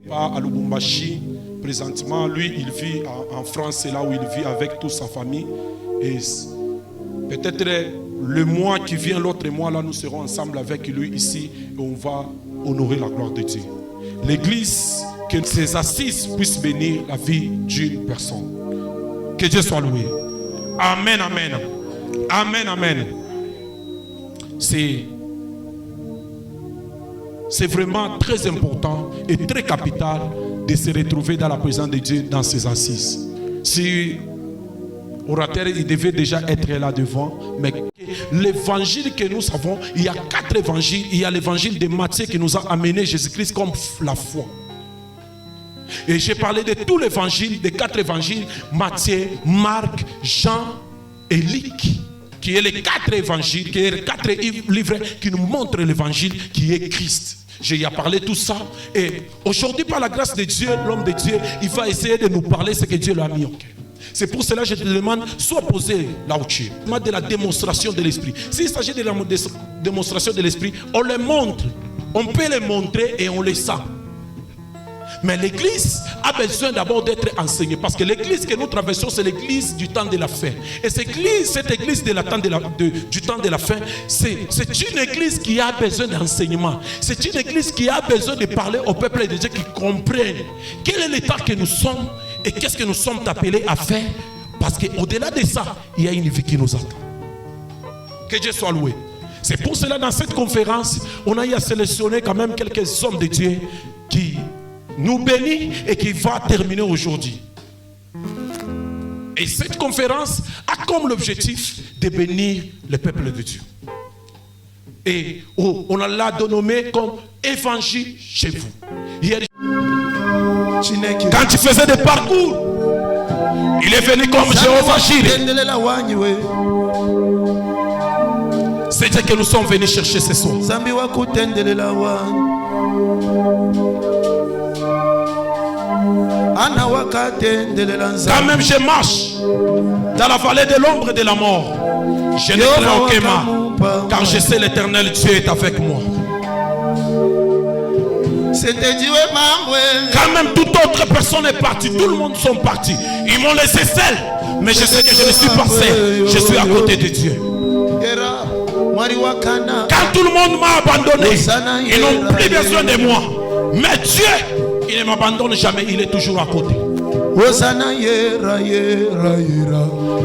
Pas à Lubumbashi, présentement, lui, il vit en France, c'est là où il vit avec toute sa famille. Et peut-être le mois qui vient, l'autre mois, là, nous serons ensemble avec lui ici et on va honorer la gloire de Dieu. L'église, que ses assises puissent bénir la vie d'une personne. Que Dieu soit loué. Amen, amen. Amen, amen. C'est vraiment très important et très capital de se retrouver dans la présence de Dieu dans ses assises. Si orateur, il devait déjà être là devant, mais l'évangile que nous savons, il y a 4 évangiles. Il y a l'évangile de Matthieu qui nous a amené Jésus-Christ comme la foi. Et j'ai parlé de tout l'évangile, des 4 évangiles, Matthieu, Marc, Jean et Luc, qui est les 4 évangiles, qui est les 4 livres qui nous montrent l'évangile qui est Christ. J'ai parlé tout ça. Et aujourd'hui, par la grâce de Dieu, l'homme de Dieu, il va essayer de nous parler ce que Dieu lui a mis au cœur. C'est pour cela que je te demande, sois posé là où tu es. De la démonstration de l'esprit. S'il s'agit de la démonstration de l'esprit, on le montre. On peut le montrer et on le sent. Mais l'église a besoin d'abord d'être enseignée. Parce que l'église que nous traversons, c'est l'église du temps de la fin. Et cette église du temps de la fin, c'est une église qui a besoin d'enseignement. C'est une église qui a besoin de parler au peuple de Dieu qui comprennent quel est l'état que nous sommes et qu'est-ce que nous sommes appelés à faire. Parce qu'au-delà de ça, il y a une vie qui nous attend. Que Dieu soit loué. C'est pour cela, dans cette conférence, on a eu à sélectionner quand même quelques hommes de Dieu qui nous bénit et qui va terminer aujourd'hui. Et cette conférence a comme l'objectif de bénir le peuple de Dieu. Et on l'a dénommé comme évangile chez vous. Quand tu faisais des parcours, il est venu comme Jéhovah Jireh. C'est ce que nous sommes venus chercher ce soir. Quand même je marche dans la vallée de l'ombre de la mort, je ne crains aucun mal, car je sais l'Éternel Dieu est avec moi. Quand même toute autre personne est partie, tout le monde sont partis, ils m'ont laissé seul, mais je sais que je ne suis pas seul, je suis à côté de Dieu. Quand tout le monde m'a abandonné, ils n'ont plus besoin de moi, mais Dieu, il ne m'abandonne jamais, il est toujours à côté.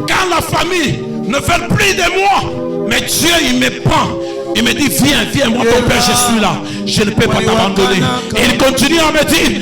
Quand la famille ne veut plus de moi, mais Dieu il me prend, il me dit viens, viens, moi ton père je suis là, je ne peux pas t'abandonner. Et il continue à me dire